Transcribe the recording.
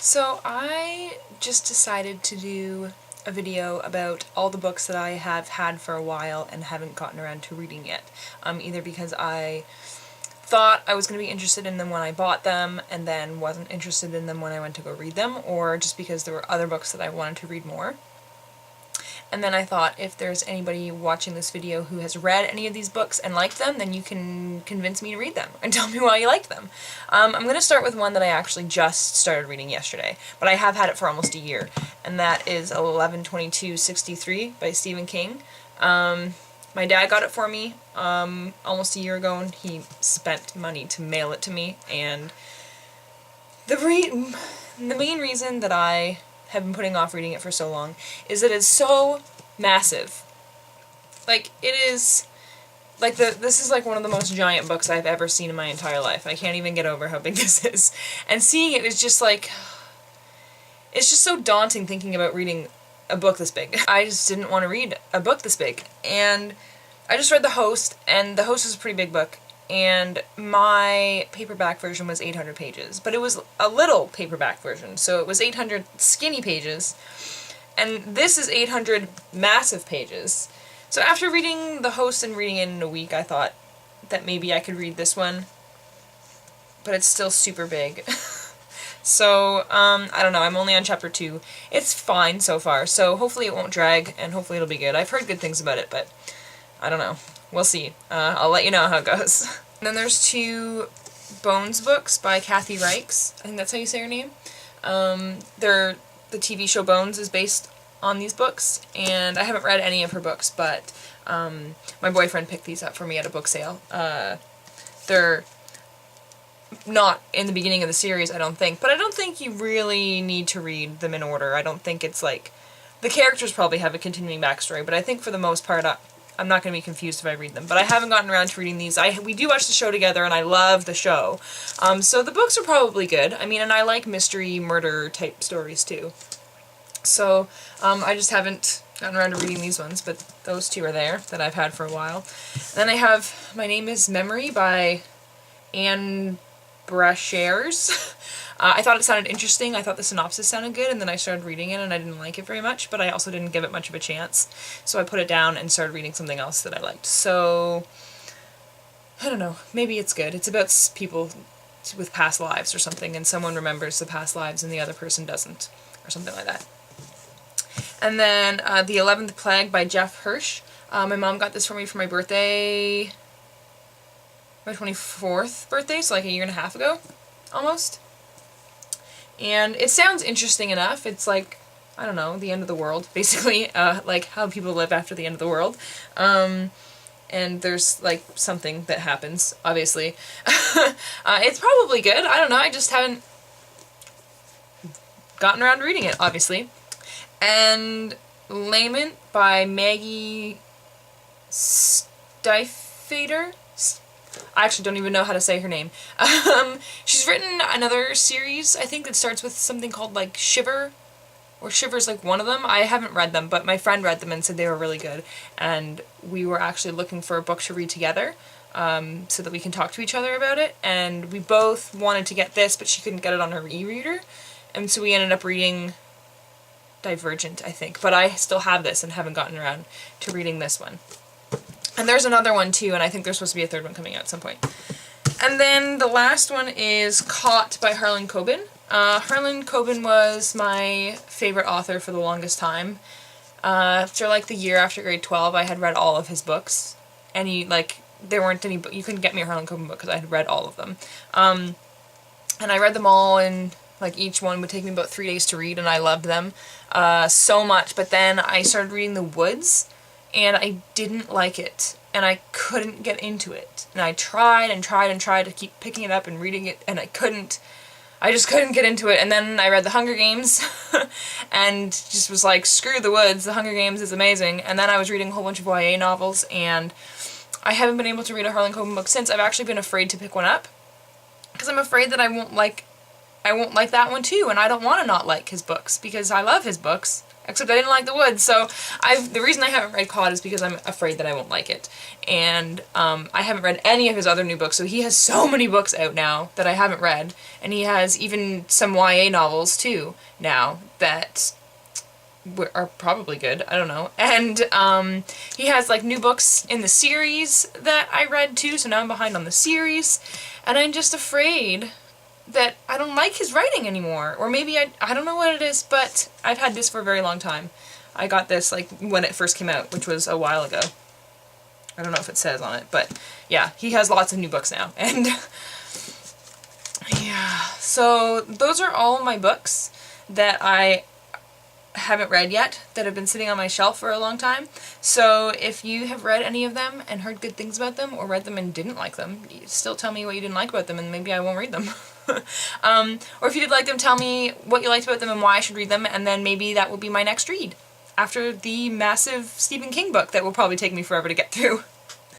So I just decided to do a video about all the books that I have had for a while and haven't gotten around to reading yet. Either because I thought I was going to be interested in them when I bought them and then wasn't interested in them when I went to go read them, or just because there were other books that I wanted to read more. And then I thought, if there's anybody watching this video who has read any of these books and liked them, then you can convince me to read them and tell me why you liked them. I'm going to start with one that I actually just started reading yesterday, but I have had it for almost a year, and that is 11/22/63 by Stephen King. My dad got it for me almost a year ago, and he spent money to mail it to me, and the main reason that I have been putting off reading it for so long is that it's so massive. Like, it is, like, this is like one of the most giant books I've ever seen in my entire life. I can't even get over how big this is. And seeing it is just like, it's just so daunting thinking about reading a book this big. I just didn't want to read a book this big. And I just read The Host, and The Host is a pretty big book. And my paperback version was 800 pages, but it was a little paperback version, so it was 800 skinny pages, and this is 800 massive pages. So after reading The Host and reading it in a week, I thought that maybe I could read this one, but it's still super big. So, I don't know, I'm only on chapter 2. It's fine so far, so hopefully it won't drag, and hopefully it'll be good. I've heard good things about it, but I don't know. We'll see. I'll let you know how it goes. And then there's 2 Bones books by Kathy Reichs. I think that's how you say her name. The TV show Bones is based on these books, and I haven't read any of her books, but my boyfriend picked these up for me at a book sale. They're not in the beginning of the series, I don't think, but I don't think you really need to read them in order. I don't think it's like... The characters probably have a continuing backstory, but I think for the most part, I'm not going to be confused if I read them. But I haven't gotten around to reading these. We do watch the show together, and I love the show. So the books are probably good. I mean, and I like mystery, murder type stories too. So I just haven't gotten around to reading these ones, but those 2 are there that I've had for a while. Then I have My Name is Memory by Anne Brashares. I thought it sounded interesting. I thought the synopsis sounded good, and then I started reading it, and I didn't like it very much, but I also didn't give it much of a chance. So I put it down and started reading something else that I liked. So, I don't know. Maybe it's good. It's about people with past lives or something, and someone remembers the past lives and the other person doesn't, or something like that. And then The 11th Plague by Jeff Hirsch. My mom got this for me for my birthday, my 24th birthday, so like a year and a half ago, almost. And it sounds interesting enough. It's like, I don't know, the end of the world, basically, like how people live after the end of the world. And there's, like, something that happens, obviously. It's probably good. I don't know, I just haven't gotten around to reading it, obviously. And Laymen by Maggie Stiefvater. I actually don't even know how to say her name. She's written another series, I think, that starts with something called, like, Shiver, or Shiver's, like, one of them. I haven't read them, but my friend read them and said they were really good, and we were actually looking for a book to read together, so that we can talk to each other about it, and we both wanted to get this, but she couldn't get it on her e-reader, and so we ended up reading Divergent, I think, but I still have this and haven't gotten around to reading this one. And there's another one too, and I think there's supposed to be a 3rd one coming out at some point. And then the last one is Caught by Harlan Coben. Harlan Coben was my favorite author for the longest time. After like the year after grade 12, I had read all of his books. And there weren't any, you couldn't get me a Harlan Coben book because I had read all of them. And I read them all, and like each one would take me about 3 days to read, and I loved them so much. But then I started reading The Woods, and I didn't like it, and I couldn't get into it. And I tried and tried and tried to keep picking it up and reading it, and I just couldn't get into it. And then I read The Hunger Games, and just was like, screw The Woods, The Hunger Games is amazing. And then I was reading a whole bunch of YA novels, and I haven't been able to read a Harlan Coben book since. I've actually been afraid to pick one up, because I'm afraid that I won't like that one too, and I don't want to not like his books, because I love his books. except I didn't like The Woods, so the reason I haven't read Cod is because I'm afraid that I won't like it. And I haven't read any of his other new books, so he has so many books out now that I haven't read, and he has even some YA novels too now that are probably good, I don't know. And he has like new books in the series that I read too, so now I'm behind on the series, and I'm just afraid that I don't like his writing anymore. Or maybe I don't know what it is, but I've had this for a very long time. I got this like when it first came out, which was a while ago. I don't know if it says on it, but yeah, he has lots of new books now. And yeah, so those are all my books that I haven't read yet, that have been sitting on my shelf for a long time. So if you have read any of them and heard good things about them, or read them and didn't like them, still tell me what you didn't like about them and maybe I won't read them. Or if you did like them, tell me what you liked about them and why I should read them, and then maybe that will be my next read after the massive Stephen King book that will probably take me forever to get through.